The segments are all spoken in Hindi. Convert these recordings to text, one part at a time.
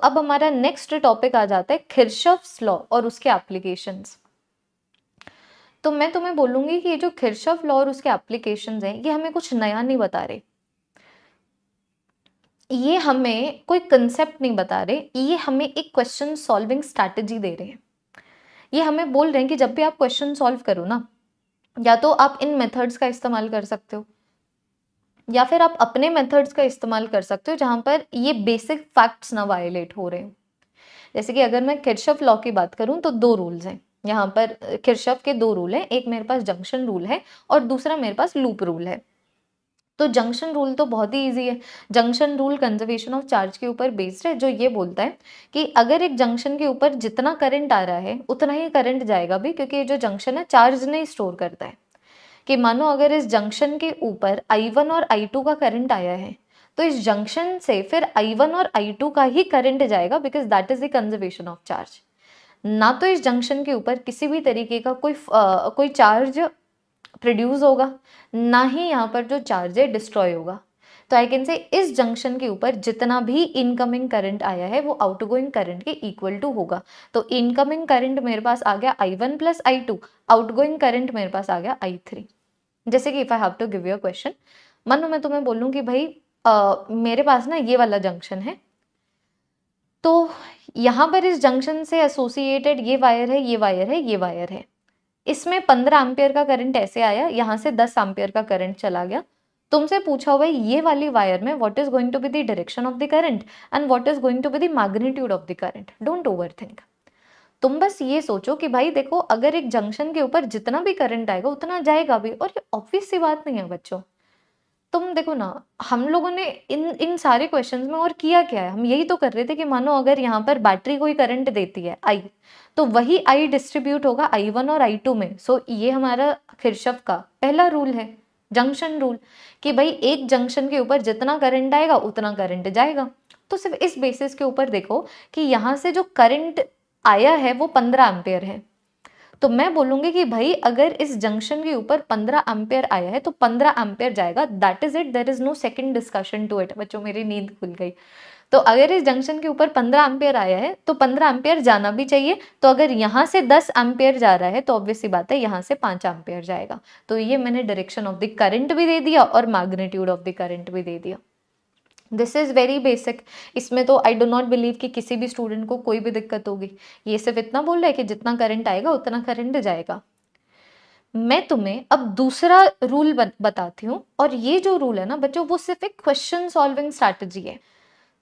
अब हमारा नेक्स्ट टॉपिक आ जाता है किरचॉफ्स लॉ और उसके एप्लीकेशंस। तो मैं तुम्हें बोलूंगी कि ये जो किरचॉफ लॉ और उसके एप्लीकेशंस हैं, ये हमें कुछ नया नहीं बता रहे, ये हमें कोई कंसेप्ट नहीं बता रहे, ये हमें एक क्वेश्चन सॉल्विंग स्ट्रैटेजी दे रहे हैं। ये हमें बोल रहे हैं कि जब भी आप क्वेश्चन सॉल्व करो ना, या तो आप इन मेथड्स का इस्तेमाल कर सकते हो या फिर आप अपने मेथड्स का इस्तेमाल कर सकते हो जहां पर ये बेसिक फैक्ट्स ना वायलेट हो रहे हो। जैसे कि अगर मैं किरचॉफ लॉ की बात करूं तो दो रूल्स हैं यहाँ पर। किरचॉफ के दो रूल हैं, एक मेरे पास जंक्शन रूल है और दूसरा मेरे पास लूप रूल है। तो जंक्शन रूल तो बहुत ही इजी है। Junction rule conservation of charge के ऊपर बेस्ड है, जो ये बोलता है कि अगर एक जंक्शन के ऊपर जितना करंट आ रहा है उतना ही करंट जाएगा भी, क्योंकि ये जो जंक्शन है चार्ज नहीं स्टोर करता है। कि मानो अगर इस जंक्शन के ऊपर I1 और I2 का करंट आया है तो इस जंक्शन से फिर I1 और I2 का ही करंट जाएगा, because that is the conservation of charge. ना तो इस जंक्शन के ऊपर किसी भी तरीके का कोई चार्ज प्रोड्यूस होगा, ना ही यहाँ पर जो चार्ज है डिस्ट्रॉय होगा। तो आई कैन से इस जंक्शन के ऊपर जितना भी इनकमिंग करंट आया है वो आउटगोइंग करंट के इक्वल टू होगा। तो इनकमिंग करंट मेरे पास आ गया I1 plus I2, outgoing current मेरे पास आ गया I3। जैसे कि if I have to give you a question, मानो मैं तुम्हें बोलूं कि भाई मेरे पास ना ये वाला जंक्शन है, तो यहाँ पर इस जंक्शन से एसोसिएटेड ये वायर है, ये वायर है, ये वायर है। इसमें 15 एम्पियर का करंट ऐसे आया, यहाँ से 10 एम्पियर का करंट चला गया। तुमसे पूछा हुआ है ये वाली वायर में what is going to be the direction of the current and what is going to be the magnitude of the current. Don't overthink. तुम बस ये सोचो कि भाई देखो, अगर एक जंक्शन के ऊपर जितना भी करंट आएगा उतना जाएगा भी, और ये ऑब्वियस सी बात नहीं है बच्चों। तुम देखो ना, हम लोगों ने इन इन सारे क्वेश्चंस में और किया क्या है, हम यही तो कर रहे थे कि मानो अगर यहाँ पर बैटरी कोई करंट देती है आई, तो वही आई डिस्ट्रीब्यूट होगा I1 और I2 में। सो ये हमारा किरचॉफ का पहला रूल है, जंक्शन रूल, कि भाई एक जंक्शन के ऊपर जितना करंट आएगा उतना करंट जाएगा। तो सिर्फ इस बेसिस के ऊपर देखो कि यहाँ से जो करंट आया है वो 15 एम्पियर है। तो मैं बोलूंगी कि भाई अगर इस जंक्शन के ऊपर 15 एम्पियर आया है तो 15 एम्पियर जाएगा, that is it, there is no second discussion to it. बच्चों मेरी नींद खुल गई। तो अगर इस जंक्शन के ऊपर 15 एम्पियर आया है तो 15 एम्पियर जाना भी चाहिए। तो अगर यहाँ से 10 एम्पियर जा रहा है तो ऑब्वियस सी बात है यहाँ से 5 एम्पियर जाएगा। तो ये मैंने डायरेक्शन ऑफ द करंट भी दे दिया और मैग्नीट्यूड ऑफ द करंट भी दे दिया। This is very basic. इसमें तो आई डो नॉट बिलीव कि किसी भी स्टूडेंट को कोई भी दिक्कत होगी। ये सिर्फ इतना बोल रहा है कि जितना करंट आएगा उतना करंट जाएगा। मैं तुम्हें अब दूसरा रूल बताती हूँ, और ये जो रूल है ना बच्चों, वो सिर्फ एक क्वेश्चन सॉल्विंग स्ट्रैटेजी है।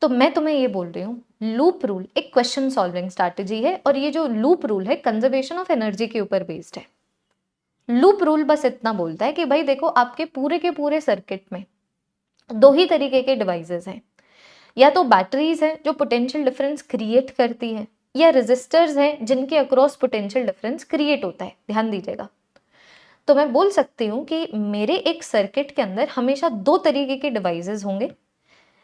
तो मैं तुम्हें ये बोल रही हूँ, लूप रूल एक क्वेश्चन सॉल्विंग स्ट्रैटेजी है, और ये जो लूप रूल है कंजर्वेशन ऑफ एनर्जी के ऊपर बेस्ड है। लूप रूल बस इतना बोलता है कि भाई देखो, आपके पूरे के पूरे सर्किट में दो ही तरीके के डिवाइसेस हैं, या तो बैटरीज हैं जो पोटेंशियल डिफरेंस क्रिएट करती हैं, या रेजिस्टर्स हैं जिनके अक्रॉस पोटेंशियल डिफरेंस क्रिएट होता है। ध्यान दीजिएगा। तो मैं बोल सकती हूँ कि मेरे एक सर्किट के अंदर हमेशा दो तरीके के डिवाइसेस होंगे,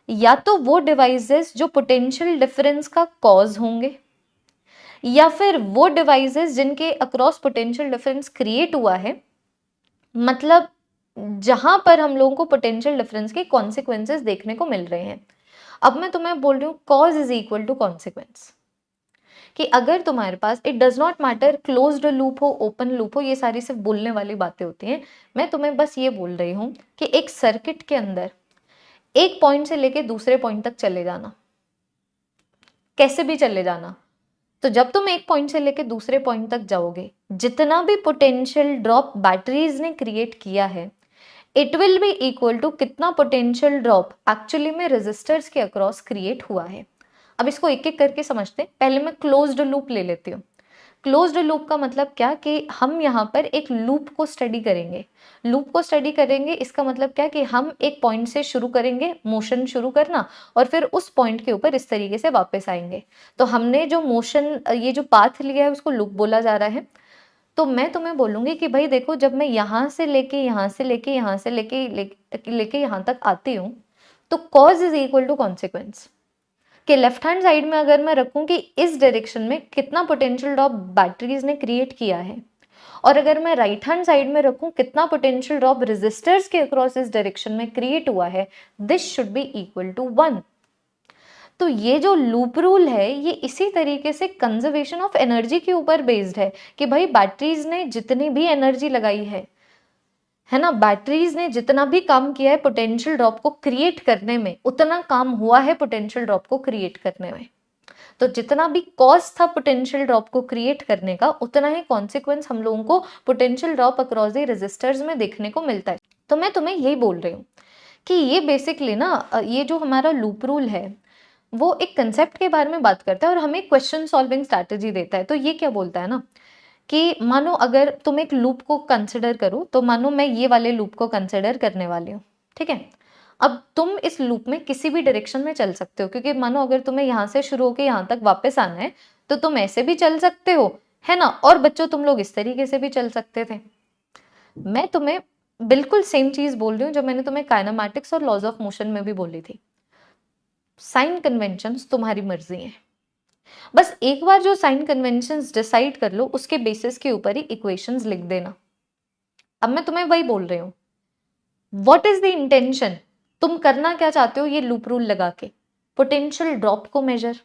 या तो वो डिवाइसेस जो पोटेंशियल डिफरेंस का कॉज होंगे, या फिर वो डिवाइसेस जिनके अक्रॉस पोटेंशियल डिफरेंस क्रिएट हुआ है, मतलब जहां पर हम लोगों को पोटेंशियल डिफरेंस के कॉन्सिक्वेंसेस देखने को मिल रहे हैं। अब मैं तुम्हें बोल रही हूँ cause is equal to consequence, कि अगर तुम्हारे पास, it does not matter closed loop हो ओपन लूप हो, ये सारी सिर्फ बोलने वाली बातें होती हैं। मैं तुम्हें बस ये बोल रही हूँ कि एक सर्किट के अंदर एक पॉइंट से लेके दूसरे पॉइंट तक चले जाना, कैसे भी चले जाना। तो जब तुम एक पॉइंट से लेके दूसरे पॉइंट तक जाओगे, जितना भी पोटेंशियल ड्रॉप बैटरीज ने क्रिएट किया है, it will be equal to कितना पोटेंशियल ड्रॉप एक्चुअली में रेजिस्टर्स के अक्रॉस क्रिएट हुआ है। अब इसको एक एक करके समझते हैं। पहले मैं क्लोज्ड लूप ले लेती हूँ। क्लोज्ड लूप का मतलब क्या, कि हम यहाँ पर एक लूप को स्टडी करेंगे। लूप को स्टडी करेंगे इसका मतलब क्या, कि हम एक पॉइंट से शुरू करेंगे मोशन शुरू करना, और फिर उस पॉइंट के ऊपर इस तरीके से वापस आएंगे। तो हमने जो मोशन, ये जो पाथ लिया है उसको लूप बोला जा रहा है। तो मैं तुम्हें बोलूंगी कि भाई देखो, जब मैं यहाँ से लेके यहाँ से लेके यहाँ से लेके यहाँ तक आती हूँ, तो cause is equal to consequence. कि लेफ्ट हैंड साइड में अगर मैं रखूं कि इस डायरेक्शन में कितना पोटेंशियल ड्रॉप बैटरीज ने क्रिएट किया है, और अगर मैं राइट हैंड साइड में रखूं कितना पोटेंशियल ड्रॉप रेजिस्टर्स के अक्रॉस इस डायरेक्शन में क्रिएट हुआ है, this should be equal to 1। तो ये जो लूप रूल है ये इसी तरीके से कंजर्वेशन ऑफ एनर्जी के ऊपर बेस्ड है कि भाई बैटरीज ने जितनी भी एनर्जी लगाई है ना, बैटरीज ने जितना भी काम किया है पोटेंशियल ड्रॉप को क्रिएट करने में, उतना काम हुआ है पोटेंशियल ड्रॉप को क्रिएट करने में। तो जितना भी कॉज था पोटेंशियल ड्रॉप को क्रिएट करने का, उतना ही कॉन्सिक्वेंस हम लोगों को potential drop across the resistors में देखने को मिलता है। तो मैं तुम्हें यही बोल रही हूँ कि ये बेसिकली ना, ये जो हमारा लूप रूल है वो एक कंसेप्ट के बारे में बात करता है और हमें क्वेश्चन सॉल्विंग स्ट्रैटेजी देता है। तो ये क्या बोलता है ना कि मानो अगर तुम एक लूप को कंसिडर करो, तो मानो मैं ये वाले लूप को कंसिडर करने वाली हूँ, ठीक है। अब तुम इस लूप में किसी भी डायरेक्शन में चल सकते हो, क्योंकि मानो अगर तुम्हें यहाँ से शुरू होकर यहाँ तक वापस आना है तो तुम ऐसे भी चल सकते हो, है ना। और बच्चों तुम लोग इस तरीके से भी चल सकते थे। मैं तुम्हें बिल्कुल सेम चीज बोल रही हूँ जो मैंने तुम्हें काइनेमैटिक्स और लॉज ऑफ मोशन में भी बोली थी। साइन कन्वेंशंस तुम्हारी मर्जी है, बस एक बार जो साइन कन्वेंशंस डिसाइड कर लो उसके बेसिस के ऊपर ही इक्वेशंस लिख देना। अब मैं तुम्हें वही बोल रही हूँ, व्हाट इज द इंटेंशन, तुम करना क्या चाहते हो ये लूप रूल लगा के? पोटेंशियल ड्रॉप को मेजर,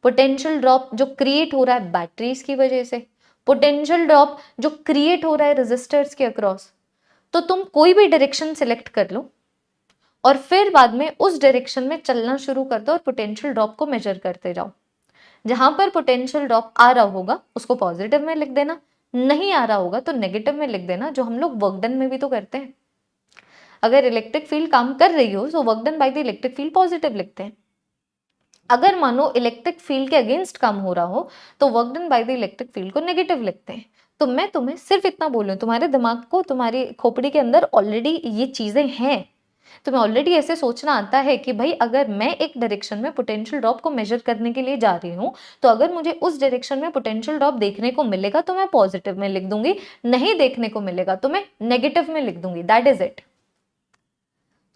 पोटेंशियल ड्रॉप जो क्रिएट हो रहा है बैटरीज की वजह से, पोटेंशियल ड्रॉप जो क्रिएट हो रहा है रेजिस्टर्स के अक्रॉस। तो तुम कोई भी डायरेक्शन सिलेक्ट कर लो और फिर बाद में उस डायरेक्शन में चलना शुरू कर दो और पोटेंशियल ड्रॉप को मेजर करते जाओ। जहां पर पोटेंशियल ड्रॉप आ रहा होगा उसको पॉजिटिव में लिख देना, नहीं आ रहा होगा तो नेगेटिव में लिख देना, जो हम लोग वर्क डन में भी तो करते हैं। अगर इलेक्ट्रिक फील्ड काम कर रही हो तो work done by the electric field positive लिखते हैं। अगर मानो इलेक्ट्रिक फील्ड के अगेंस्ट काम हो रहा हो तो work done by the electric field को नेगेटिव लिखते हैं। तो मैं तुम्हें सिर्फ इतना बोल रही हूँ, तुम्हारे दिमाग को, तुम्हारी खोपड़ी के अंदर ऑलरेडी ये चीजें हैं, तुम्हें ऑलरेडी ऐसे सोचना आता है कि भाई अगर मैं एक डायरेक्शन में पोटेंशियल ड्रॉप को मेजर करने के लिए जा रही हूँ तो अगर मुझे उस डायरेक्शन में पोटेंशियल ड्रॉप देखने को मिलेगा तो मैं पॉजिटिव में लिख दूंगी, नहीं देखने को मिलेगा तो मैं नेगेटिव में लिख दूंगी, दैट इज इट।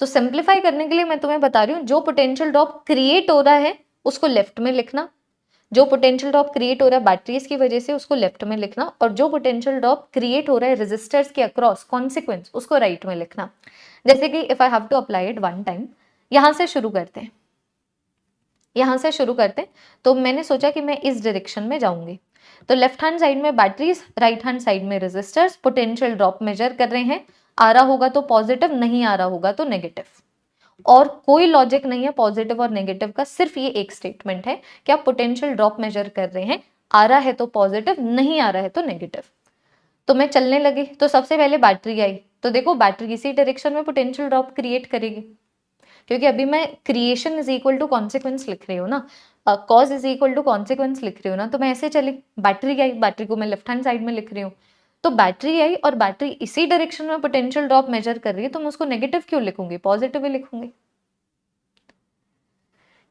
तो सिंप्लीफाई करने के लिए मैं तुम्हें बता रही हूँ, जो पोटेंशियल ड्रॉप क्रिएट हो रहा है उसको लेफ्ट में लिखना, जो पोटेंशियल ड्रॉप क्रिएट हो रहा है बैटरीज की वजह से उसको लेफ्ट में लिखना, और जो पोटेंशियल ड्रॉप क्रिएट हो रहा है रेजिस्टर्स के अक्रॉस कॉन्सिक्वेंस उसको राइट में लिखना। जैसे कि if I have to apply it one time, यहां से शुरू करते हैं, यहां से शुरू करते हैं। तो मैंने सोचा कि मैं इस डायरेक्शन में जाऊंगी, तो लेफ्ट हैंड साइड में बैटरीज, राइट हैंड साइड में रेजिस्टर्स, पोटेंशियल ड्रॉप मेजर कर रहे हैं, आ रहा होगा तो पॉजिटिव, नहीं आ रहा होगा तो नेगेटिव। और कोई लॉजिक नहीं है पॉजिटिव और नेगेटिव का, सिर्फ ये एक स्टेटमेंट है कि आप पोटेंशियल ड्रॉप मेजर कर रहे हैं, आ रहा है तो पॉजिटिव, नहीं आ रहा है तो नेगेटिव। तो मैं चलने लगी तो सबसे पहले बैटरी आई, तो देखो बैटरी इसी डायरेक्शन में पोटेंशियल ड्रॉप क्रिएट करेगी, क्योंकि अभी मैं creation is equal to consequence लिख रही हूँ ना, cause is equal to consequence लिख रही हूँ ना, तो मैं ऐसे चली, बैटरी आई, बैटरी को मैं लेफ्ट हैंड साइड में लिख रही हूँ। तो बैटरी आई और बैटरी इसी डायरेक्शन में पोटेंशियल ड्रॉप मेजर कर रही है, तो मैं उसको नेगेटिव क्यों लिखूंगी, पॉजिटिव ही लिखूंगी।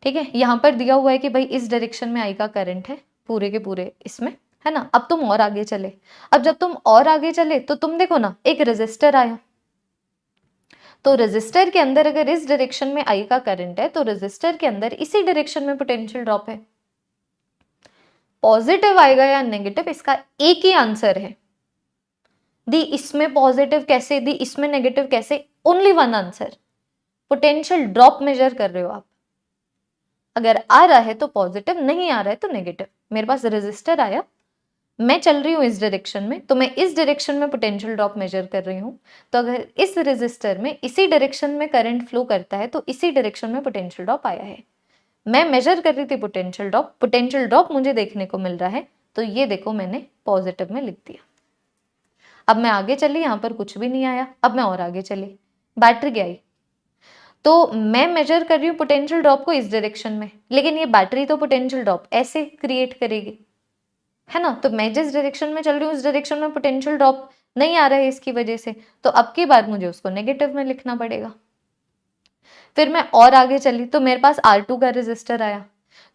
ठीक है, यहाँ पर दिया हुआ है कि भाई इस डायरेक्शन में आई का करंट है पूरे के पूरे इसमें, है ना। अब तुम और आगे चले, अब जब तुम और आगे चले तो तुम देखो ना एक रेजिस्टर आया, तो रेजिस्टर के अंदर अगर इस डायरेक्शन में आई का करंट है तो रेजिस्टर के अंदर इसी डायरेक्शन में पोटेंशियल ड्रॉप है। पॉजिटिव आएगा या नेगेटिव इसका एक ही आंसर है, दी इसमें पॉजिटिव कैसे, दी इसमें नेगेटिव कैसे, only one answer, potential drop measure कर रहे हो आप, अगर आ रहा है तो पॉजिटिव, नहीं आ रहा है तो नेगेटिव। मेरे पास रेजिस्टर आया, मैं चल रही हूँ इस डायरेक्शन में, तो मैं इस डायरेक्शन में पोटेंशियल ड्रॉप मेजर कर रही हूँ, तो अगर इस रेजिस्टर में इसी डायरेक्शन में करंट फ्लो करता है तो इसी डायरेक्शन में पोटेंशियल ड्रॉप आया है। मैं मेजर कर रही थी पोटेंशियल ड्रॉप मुझे देखने को मिल रहा है, तो ये देखो मैंने पॉजिटिव में लिख दिया। अब मैं आगे चली, यहाँ पर कुछ भी नहीं आया, अब मैं और आगे चली, बैटरी आई, तो मैं मेजर कर रही हूँ पोटेंशियल ड्रॉप को इस डायरेक्शन में, लेकिन ये बैटरी तो पोटेंशियल ड्रॉप ऐसे क्रिएट करेगी, है ना। तो मैं जिस डायरेक्शन में चल रही हूँ उस डायरेक्शन में पोटेंशियल ड्रॉप नहीं आ रहा है इसकी वजह से, तो अब की बार मुझे उसको नेगेटिव में लिखना पड़ेगा। फिर मैं और आगे चली तो मेरे पास R2 का रेजिस्टर आया,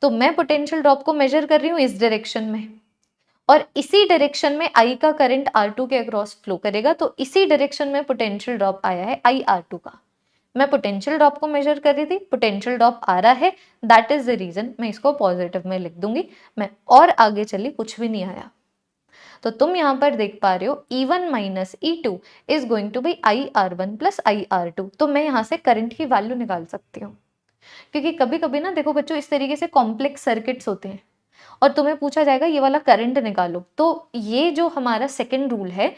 तो मैं पोटेंशियल ड्रॉप को मेजर कर रही हूँ इस डायरेक्शन में, और इसी डायरेक्शन में I का करंट R2 के अक्रॉस फ्लो करेगा, तो इसी डायरेक्शन में पोटेंशियल ड्रॉप आया है IR2 का। मैं पोटेंशियल ड्रॉप को मेजर कर रही थी, पोटेंशियल ड्रॉप आ रहा है, दैट इज द रीजन मैं इसको पॉजिटिव में लिख दूंगी। मैं और आगे चली, कुछ भी नहीं आया। तो तुम यहाँ पर देख पा रहे हो E1 minus E2 is going to be IR1 plus IR2। तो मैं यहाँ से करंट की वैल्यू निकाल सकती हूँ। क्योंकि कभी कभी ना देखो बच्चों, इस तरीके से कॉम्प्लेक्स सर्किट्स होते हैं और तुम्हें पूछा जाएगा ये वाला करंट निकालो, तो ये जो हमारा सेकंड रूल है,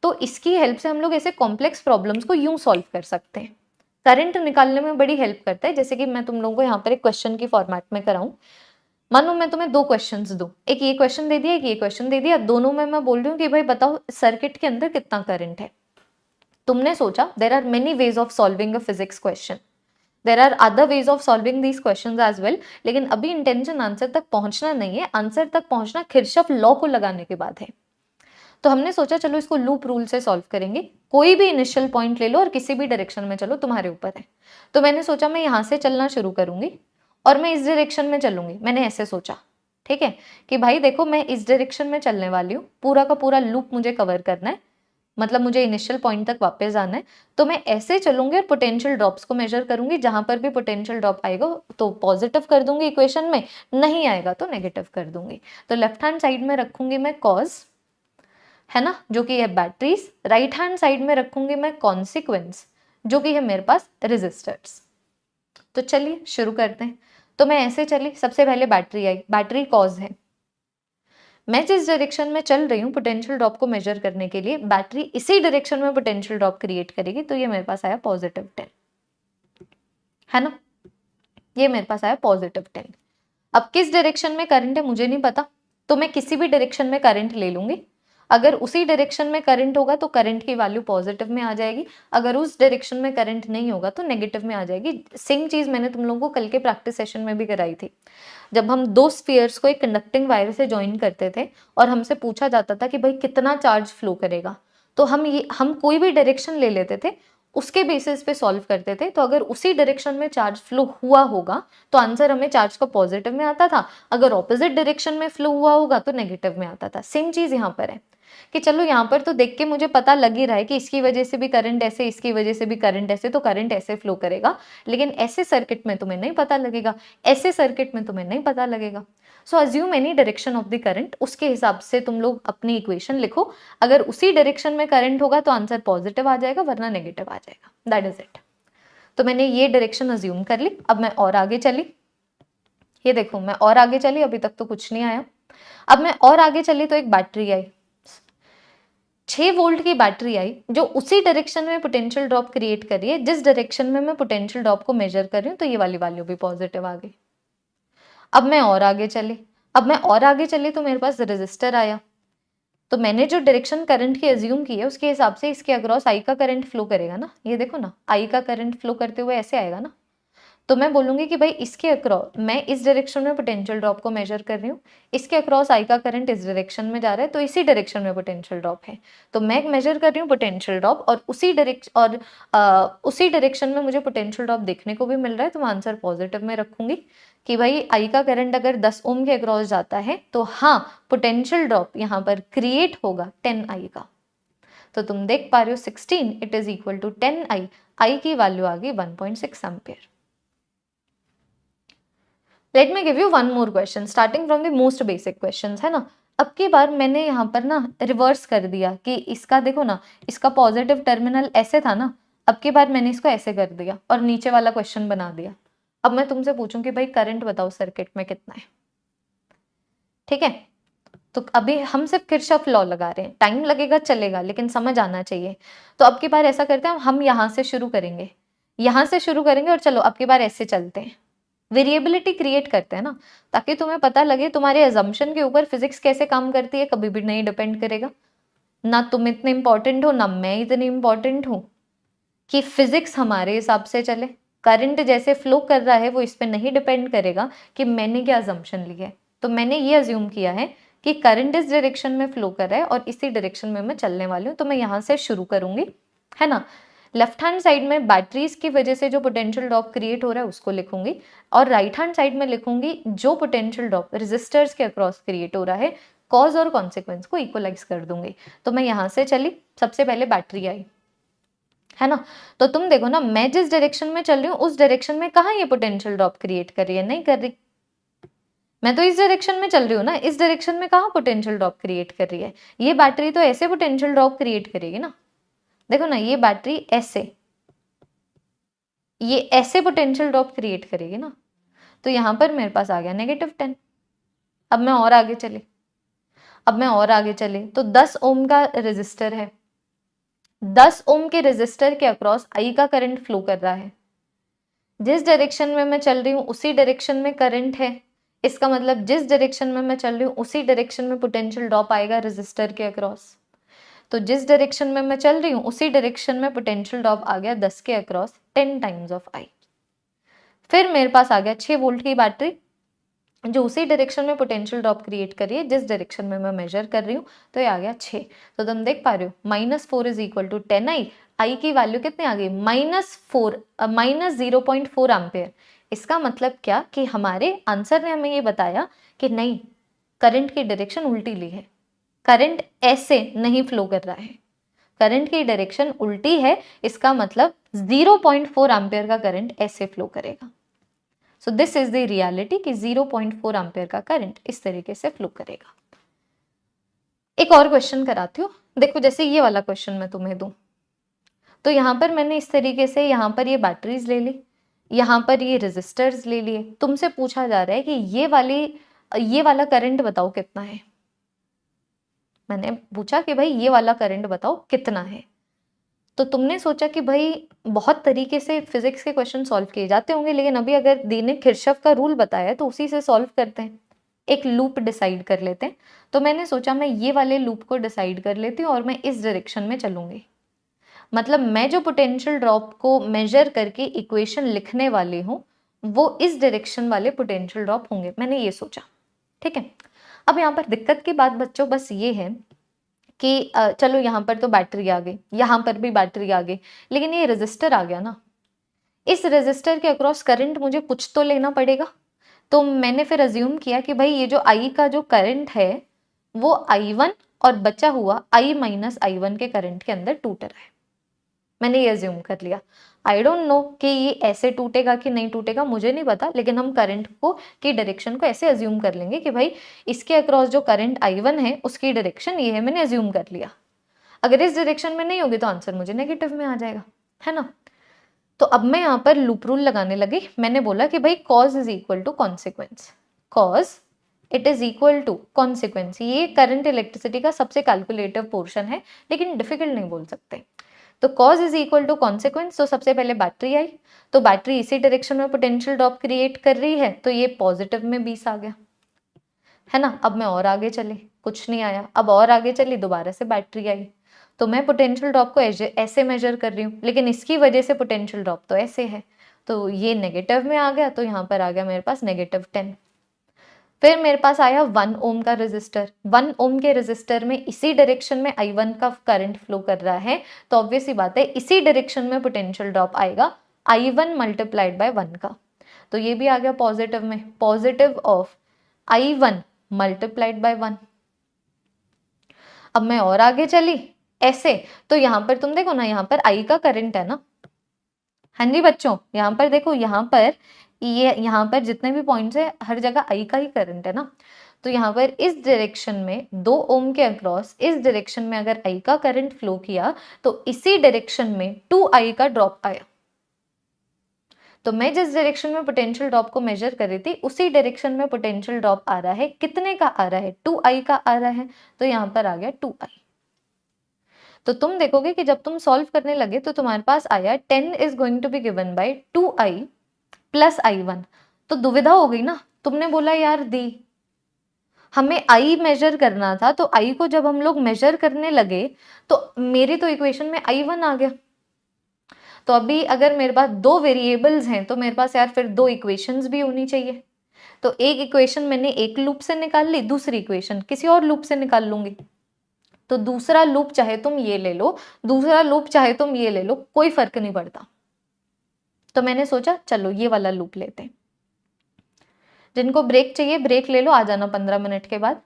तो इसकी हेल्प से हम लोग ऐसे कॉम्प्लेक्स प्रॉब्लम्स को यूं सॉल्व कर सकते हैं। करंट निकालने में बड़ी हेल्प करता है। जैसे कि मैं तुम लोगों को यहाँ पर एक क्वेश्चन की फॉर्मेट में कराऊं, मानो मैं तुम्हें दो क्वेश्चंस दूं, एक ये क्वेश्चन दे दिया, एक ये क्वेश्चन दे दिया, दोनों में मैं बोल रही हूँ कि भाई बताओ सर्किट के अंदर कितना करंट है। तुमने सोचा there are many ways of solving a physics question, there are other ways of solving these question as well, लेकिन अभी इंटेंशन आंसर तक पहुंचना नहीं है, आंसर तक पहुंचना किरचॉफ लॉ को लगाने के बाद है। तो हमने सोचा चलो इसको लूप रूल से सॉल्व करेंगे। कोई भी इनिशियल पॉइंट ले लो और किसी भी डायरेक्शन में चलो, तुम्हारे ऊपर है। तो मैंने सोचा मैं यहां से चलना शुरू करूंगी और मैं इस डायरेक्शन में चलूंगी। मैंने ऐसे सोचा, ठीक है, कि भाई देखो मैं इस डायरेक्शन में चलने वाली हूँ, पूरा का पूरा लूप मुझे कवर करना है, मतलब मुझे इनिशियल पॉइंट तक वापस जाना है। तो मैं ऐसे चलूंगी और पोटेंशियल ड्रॉप्स को मेजर करूंगी। जहां पर भी पोटेंशियल ड्रॉप आएगा तो पॉजिटिव कर दूंगी इक्वेशन में, नहीं आएगा तो नेगेटिव कर दूंगी। तो लेफ्ट हैंड साइड में रखूंगी मैं कॉज, है ना, जो कि है बैटरीज। राइट हैंड साइड में रखूंगी मैं कॉन्सिक्वेंस, जो कि है मेरे पास रेजिस्टर्स। तो चलिए शुरू करते हैं। तो मैं ऐसे चली, सबसे पहले बैटरी आई, बैटरी कॉज है। मैं जिस डायरेक्शन में चल रही हूँ पोटेंशियल ड्रॉप को मेजर करने के लिए, बैटरी इसी डायरेक्शन में पोटेंशियल ड्रॉप क्रिएट करेगी, तो ये मेरे पास आया +10, है ना, ये मेरे पास आया +10। अब किस डायरेक्शन में करंट है मुझे नहीं पता, तो मैं किसी भी डायरेक्शन में करंट ले लूंगी। अगर उसी डायरेक्शन में करंट होगा तो करंट की वैल्यू पॉजिटिव में आ जाएगी, अगर उस डायरेक्शन में करंट नहीं होगा तो नेगेटिव में आ जाएगी। सेम चीज मैंने तुम लोगों को कल के प्रैक्टिस सेशन में भी कराई थी, जब हम दो स्फीयर्स को एक कंडक्टिंग वायर से ज्वाइन करते थे और हमसे पूछा जाता था कि भाई कितना चार्ज फ्लो करेगा, तो हम कोई भी डायरेक्शन ले लेते थे, उसके बेसिस पे सॉल्व करते थे। तो अगर उसी डायरेक्शन में चार्ज फ्लो हुआ होगा तो आंसर हमें चार्ज का पॉजिटिव में आता था, अगर ऑपोजिट डायरेक्शन में फ्लो हुआ होगा तो नेगेटिव में आता था। सेम चीज यहाँ पर है कि चलो यहाँ पर तो देख के मुझे पता लग ही रहा है कि इसकी वजह से भी करंट ऐसे, इसकी वजह से भी करंट ऐसे, तो करंट ऐसे फ्लो करेगा, लेकिन ऐसे सर्किट में तुम्हें नहीं पता लगेगा, ऐसे सर्किट में तुम्हें नहीं पता लगेगा। So assume any direction of the current, उसके हिसाब से तुम लोग अपनी इक्वेशन लिखो। अगर उसी डायरेक्शन में करंट होगा तो आंसर पॉजिटिव आ जाएगा, वरना नेगेटिव आ जाएगा। That is it. तो मैंने ये डायरेक्शन अज्यूम कर ली। अब मैं और आगे चली, ये देखो मैं और आगे चली, अभी तक तो कुछ नहीं आया। अब मैं और आगे चली तो एक बैटरी आई, 6 वोल्ट की बैटरी आई, जो उसी डायरेक्शन में पोटेंशियल ड्रॉप क्रिएट कर रही है जिस डायरेक्शन में मैं पोटेंशियल ड्रॉप को मेजर कर रही हूँ, तो ये वाली वैल्यू भी पॉजिटिव आ गई। अब मैं और आगे चली तो मेरे पास रेजिस्टर आया। तो मैंने जो डायरेक्शन करंट की अज्यूम की है उसके हिसाब से इसके अक्रॉस आई का करंट फ्लो करेगा ना, ये देखो ना, आई का करंट फ्लो करते हुए ऐसे आएगा ना। तो मैं बोलूंगी कि भाई इसके अक्रॉस, मैं इस डायरेक्शन में पोटेंशियल ड्रॉप को मेजर कर रही हूँ, इसके अक्रॉस आई का करंट इस डायरेक्शन में जा रहा है, तो इसी डायरेक्शन में पोटेंशियल ड्रॉप है। तो मैं मेजर कर रही हूँ पोटेंशियल ड्रॉप और उसी डायरेक्शन में मुझे पोटेंशियल ड्रॉप देखने को भी मिल रहा है, तो मैं आंसर पॉजिटिव में रखूंगी कि भाई आई का करंट अगर 10 ओम के अक्रॉस जाता है तो हाँ, पोटेंशियल ड्रॉप यहाँ पर क्रिएट होगा 10 आई का। तो तुम देख पा रहे हो 16 इट इज इक्वल टू 10 आई, आई की वैल्यू आ गई 1.6 ampere. Let me give you one more question starting from the most basic questions, है ना। अब की बार मैंने यहाँ पर ना रिवर्स कर दिया कि इसका देखो ना, इसका पॉजिटिव टर्मिनल ऐसे था ना, अब की बार मैंने इसको ऐसे कर दिया और नीचे वाला क्वेश्चन बना दिया। अब मैं तुमसे पूछूं कि भाई करंट बताओ सर्किट में कितना है, ठीक है। तो अभी हम सिर्फ किरचॉफ लॉ लगा रहे हैं, टाइम लगेगा चलेगा, लेकिन समझ आना चाहिए। तो अब की बार ऐसा करते हैं, हम यहाँ से शुरू करेंगे, और चलो अब की बार ऐसे चलते हैं, वेरिएबिलिटी क्रिएट करते हैं ना, ताकि तुम्हें पता लगे तुम्हारे अजम्पशन के ऊपर फिजिक्स कैसे काम करती है, कभी भी नहीं डिपेंड करेगा। ना तुम इतने इंपॉर्टेंट हो ना मैं इतनी इंपॉर्टेंट हूं कि फिजिक्स हमारे हिसाब से चले। करंट जैसे फ्लो कर रहा है वो इस पर नहीं डिपेंड करेगा कि मैंने क्या अजम्पशन ली है। तो मैंने ये अज्यूम किया है कि करंट इस डायरेक्शन में फ्लो कर रहा है और इसी डायरेक्शन में मैं चलने वाली हूँ, तो मैं यहाँ से शुरू करूंगी, है ना। लेफ्ट हैंड साइड में बैटरीज की वजह से जो पोटेंशियल ड्रॉप क्रिएट हो रहा है उसको लिखूंगी, और राइट हैंड साइड में लिखूंगी जो पोटेंशियल ड्रॉप रेजिस्टर्स के अक्रॉस क्रिएट हो रहा है, कॉज और कॉन्सिक्वेंस को इक्वलाइज कर दूंगी। तो मैं यहाँ से चली, सबसे पहले बैटरी आई, है ना। तो तुम देखो ना, मैं जिस डायरेक्शन में चल रही हूँ उस डायरेक्शन में कहाँ ये पोटेंशियल ड्रॉप क्रिएट कर रही है, नहीं कर रही। मैं तो इस डायरेक्शन में चल रही हूँ ना, इस डायरेक्शन में कहाँ पोटेंशियल ड्रॉप क्रिएट कर रही है, ये बैटरी तो ऐसे पोटेंशियल ड्रॉप क्रिएट करेगी ना। देखो ना, ये बैटरी ऐसे, ये ऐसे पोटेंशियल ड्रॉप क्रिएट करेगी ना, तो यहाँ पर मेरे पास आ गया -10। अब मैं और आगे चले तो 10 ओम का रेजिस्टर है, 10 ओम के रेजिस्टर के अक्रॉस आई का करंट फ्लो कर रहा है। जिस डायरेक्शन में मैं चल रही हूँ उसी डायरेक्शन में करंट है, इसका मतलब जिस डायरेक्शन में मैं चल रही हूँ उसी डायरेक्शन में पोटेंशियल ड्रॉप आएगा रेजिस्टर के अक्रॉस। तो जिस डायरेक्शन में मैं चल रही हूँ उसी डायरेक्शन में पोटेंशियल ड्रॉप आ गया 10 के अक्रॉस 10 टाइम्स ऑफ आई। फिर मेरे पास आ गया 6 वोल्ट की बैटरी जो उसी डायरेक्शन में पोटेंशियल ड्रॉप क्रिएट कर रही है जिस डायरेक्शन में मैं मेजर कर रही हूँ, तो ये आ गया 6। तो तुम देख पा रहे हो -4 इज इक्वल टू 10 आई की वैल्यू कितनी आ गई -0.4 एम्पेयर। इसका मतलब क्या कि हमारे आंसर ने हमें ये बताया कि नहीं, करंट की डायरेक्शन उल्टी ली है, करंट ऐसे नहीं फ्लो कर रहा है, करंट की डायरेक्शन उल्टी है। इसका मतलब 0.4 एम्पेयर का करंट ऐसे फ्लो करेगा। So this is the reality कि 0.4 एम्पेयर का करंट इस तरीके से फ्लो करेगा। एक और क्वेश्चन कराती हूँ, देखो जैसे ये वाला क्वेश्चन मैं तुम्हें दूं, तो यहाँ पर मैंने इस तरीके से यहाँ पर ये बैटरीज ले ली, यहाँ पर ये रेजिस्टर्स ले लिए। तुमसे पूछा जा रहा है कि ये वाला करंट बताओ कितना है। मैंने पूछा कि भाई ये वाला करंट बताओ कितना है, तो तुमने सोचा कि भाई बहुत तरीके से फिजिक्स के क्वेश्चन सॉल्व किए जाते होंगे, लेकिन अभी अगर दी ने किरचॉफ का रूल बताया तो उसी से सॉल्व करते हैं, एक लूप डिसाइड कर लेते हैं। तो मैंने सोचा मैं ये वाले लूप को डिसाइड कर लेती हूँ और मैं इस डायरेक्शन में चलूंगी। मतलब मैं जो पोटेंशियल ड्रॉप को मेजर करके इक्वेशन लिखने वाली हूँ वो इस डायरेक्शन वाले पोटेंशियल ड्रॉप होंगे, मैंने ये सोचा। ठीक है, अब यहाँ पर दिक्कत की बात बच्चों बस ये है कि चलो यहाँ पर तो बैटरी आ गई, यहाँ पर भी बैटरी आ गई, लेकिन ये रेजिस्टर आ गया ना, इस रेजिस्टर के अक्रॉस करंट मुझे कुछ तो लेना पड़ेगा। तो मैंने फिर अज्यूम किया कि भाई ये जो आई का जो करंट है वो I1 और बचा हुआ I माइनस I1 के करंट के अंदर टूट रहा है, मैंने ये अज्यूम कर लिया। आई डोंट नो कि ये ऐसे टूटेगा कि नहीं टूटेगा, मुझे नहीं पता, लेकिन हम करंट को की डायरेक्शन को ऐसे अज्यूम कर लेंगे कि भाई इसके अक्रॉस जो करंट I1 है उसकी डायरेक्शन ये है, मैंने अज्यूम कर लिया। अगर इस डायरेक्शन में नहीं होगी तो आंसर मुझे नेगेटिव में आ जाएगा, है ना। तो अब मैं यहाँ पर लूप रूल लगाने लगी। मैंने बोला कि भाई cause is equal to consequence, cause it is equal to consequence. ये करंट इलेक्ट्रिसिटी का सबसे कैलकुलेटिव पोर्शन है, लेकिन डिफिकल्ट नहीं बोल सकते। तो cause is equal to consequence, तो सबसे पहले बैटरी आई, तो बैटरी इसी डायरेक्शन में पोटेंशियल ड्रॉप क्रिएट कर रही है, तो ये पॉजिटिव में 20 आ गया, है ना। अब मैं और आगे चली, कुछ नहीं आया, अब और आगे चली, दोबारा से बैटरी आई, तो मैं पोटेंशियल ड्रॉप को ऐसे मेजर कर रही हूँ, लेकिन इसकी वजह से पोटेंशियल ड्रॉप तो ऐसे है, तो ये नेगेटिव में आ गया, तो यहाँ पर आ गया मेरे पास -10। फिर मेरे पास आया 1 ओम का रेजिस्टर, 1 ओम के रेजिस्टर में इसी डायरेक्शन में I1 का करंट फ्लो कर रहा है, तो ऑब्वियस सी बात है इसी डायरेक्शन में पोटेंशियल ड्रॉप आएगा I1 मल्टीप्लाइड बाय 1 का, तो ये भी आ गया पॉजिटिव में, positive of I1 multiplied by 1। अब मैं और आगे चली ऐसे, तो यहाँ पर तुम देखो ना, यहाँ पर I का करंट है ना, हाँ जी बच्चों, यहाँ पर देखो, यहाँ पर जितने भी पॉइंट्स है हर जगह I का ही करंट है ना। तो यहाँ पर इस डायरेक्शन में 2 ओम के अक्रॉस इस डायरेक्शन में अगर I का करंट फ्लो किया तो इसी डायरेक्शन में 2I का ड्रॉप आया। तो मैं जिस डायरेक्शन में पोटेंशियल ड्रॉप को मेजर कर रही थी उसी डायरेक्शन में पोटेंशियल ड्रॉप आ रहा है, कितने का आ रहा है, 2I का आ रहा है, तो यहाँ पर आ गया 2I। तो तुम देखोगे कि जब तुम सॉल्व करने लगे तो तुम्हारे पास आया 10 is going to be given by 2I plus I1। तो दुविधा हो गई ना, तुमने बोला यार दी हमें I मेजर करना था, तो I को जब हम लोग मेजर करने लगे तो मेरी तो इक्वेशन में I1 आ गया। तो अभी अगर मेरे पास 2 वेरिएबल्स हैं तो मेरे पास यार फिर 2 इक्वेशंस भी होनी चाहिए। तो एक इक्वेशन मैंने एक लूप से निकाल ली, दूसरी इक्वेशन किसी और लूप से निकाल लूंगी। तो दूसरा लूप चाहे तुम ये ले लो, दूसरा लूप चाहे तुम ये ले लो, कोई फर्क नहीं पड़ता। तो मैंने सोचा चलो ये वाला लूप लेते हैं। जिनको ब्रेक चाहिए ब्रेक ले लो, आ जाना 15 मिनट के बाद।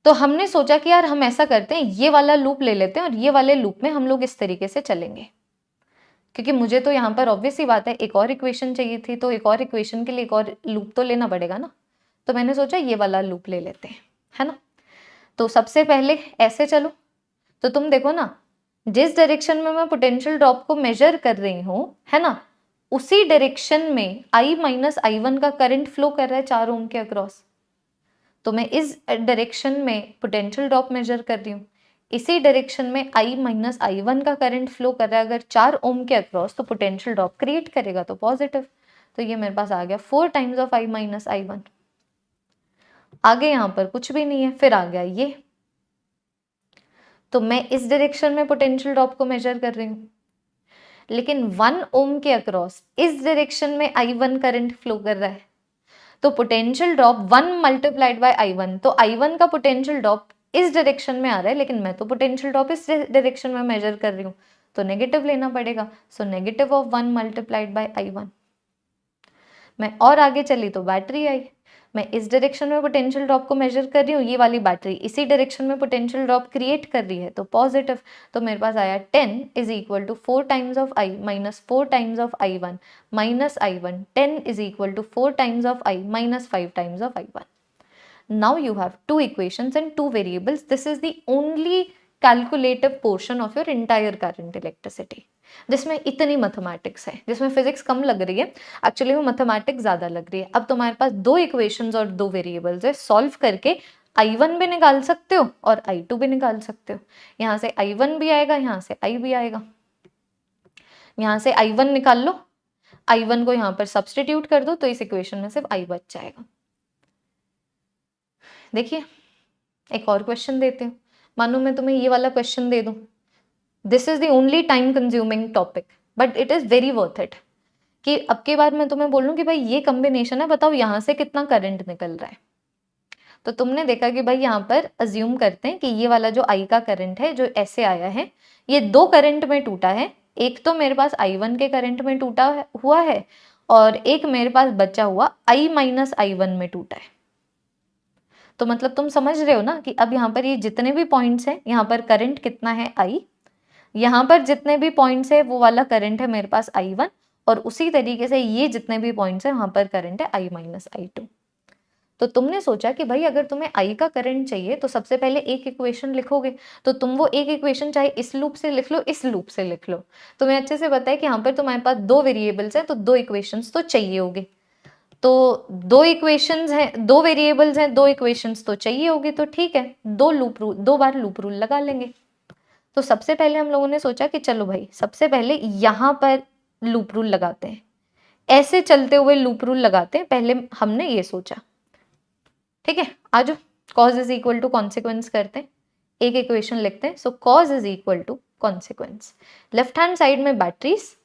तो हमने सोचा कि यार हम ऐसा करते हैं, ये वाला लूप ले लेते हैं और ये वाले लूप में हम लोग इस तरीके से चलेंगे, क्योंकि मुझे तो यहाँ पर ऑब्वियस ही बात है एक और इक्वेशन चाहिए थी, तो एक और इक्वेशन के लिए एक और लूप तो लेना पड़ेगा ना। तो मैंने सोचा ये वाला लूप ले लेते हैं, है ना। तो सबसे पहले ऐसे चलो, तो तुम देखो ना जिस डायरेक्शन में मैं पोटेंशियल ड्रॉप को मेजर कर रही हूँ, है ना, उसी डायरेक्शन में I माइनस I1 का करंट फ्लो कर रहा है 4 ओम के अक्रॉस, तो मैं इस डायरेक्शन में पोटेंशियल ड्रॉप मेजर कर रही हूँ। इसी डायरेक्शन में I माइनस I1 का करंट फ्लो कर रहा है अगर 4 ओम के अक्रॉस, तो पोटेंशियल ड्रॉप क्रिएट करेगा, तो पॉजिटिव। तो ये मेरे पास आ गया 4 times of I minus I1। आगे यहाँ पर कुछ भी नहीं है, फिर आ गया ये, तो मैं इस डायरेक्शन में पोटेंशियल ड्रॉप को मेजर कर रही हूँ, लेकिन 1 ओम के अक्रॉस इस डायरेक्शन में I1 करंट फ्लो कर रहा है, तो potential drop 1 multiplied by I1, तो I1 का पोटेंशियल ड्रॉप इस डायरेक्शन में आ रहा है, लेकिन मैं तो पोटेंशियल ड्रॉप इस डायरेक्शन में मेजर कर रही हूँ, तो नेगेटिव लेना पड़ेगा। So negative of 1 multiplied by I1। मैं और आगे चली तो बैटरी आई, मैं इस डायरेक्शन में पोटेंशियल ड्रॉप को मेजर कर रही हूँ, ये वाली बैटरी इसी डायरेक्शन में पोटेंशियल ड्रॉप क्रिएट कर रही है, तो पॉजिटिव। तो मेरे पास आया 10 is equal to 4 times of I minus 4 times of I1 minus I1, 10 is equal to 4 times of I minus 5 times of I1। Now you have two equations and two variables. This is the only calculative portion of your entire current electricity, जिसमें इतनी मैथमेटिक्स है, जिसमें फिजिक्स कम लग रही है, एक्चुअली में मैथमेटिक्स ज्यादा लग रही है। अब तुम्हारे पास दो इक्वेशंस और दो वेरिएबल्स है, सॉल्व करके I1 भी निकाल सकते हो और I2 भी निकाल सकते हो। यहाँ से I1 भी आएगा, यहाँ से I भी आएगा, यहाँ से I1 निकाल लो, I1 को यहाँ पर सब्सटीट्यूट कर दो, तो इस इक्वेशन में सिर्फ I बच जाएगा। देखिए एक और क्वेश्चन देते हूँ, मानो मैं तुम्हें ये वाला क्वेश्चन दे दूं, this is the only time consuming topic but it is very worth it, कि अब के बाद मैं तुम्हें बोलूं कि भाई ये कॉम्बिनेशन है, बताओ यहाँ से कितना करंट निकल रहा है। तो तुमने देखा कि भाई यहाँ पर अज्यूम करते हैं कि ये वाला जो I का करंट है जो ऐसे आया है, ये दो करंट में टूटा है, एक तो मेरे पास I1 के करंट में टूटा हुआ है और एक मेरे पास बचा हुआ I माइनस I1 में टूटा है। तो मतलब तुम समझ रहे हो ना कि अब यहाँ पर ये जितने भी पॉइंट्स हैं, यहाँ पर करंट कितना है I, यहाँ पर जितने भी पॉइंट्स है वो वाला करंट है मेरे पास I1, और उसी तरीके से ये जितने भी पॉइंट्स है वहां पर करंट है I माइनस I2। तो तुमने सोचा कि भाई अगर तुम्हें I का करंट चाहिए तो सबसे पहले एक इक्वेशन लिखोगे, तो तुम वो एक इक्वेशन चाहे इस लूप से लिख लो, इस लूप से लिख लो। तुम्हें अच्छे से पता है कि यहाँ पर तुम्हारे पास दो वेरिएबल्स हैं, तो दो इक्वेशंस तो चाहिए होगी, तो दो इक्वेशंस हैं, दो वेरिएबल्स हैं, दो इक्वेशंस तो चाहिए होगी, तो ठीक है, दो बार लूप रूल लगा लेंगे। तो सबसे पहले हम लोगों ने सोचा कि चलो भाई सबसे पहले यहाँ पर लूप रूल लगाते हैं, ऐसे चलते हुए लूप रूल लगाते हैं, पहले हमने ये सोचा। ठीक है, आज cause is equal to consequence करते हैं, एक इक्वेशन लिखते हैं। So cause is equal to consequence, left hand side में बैटरीज,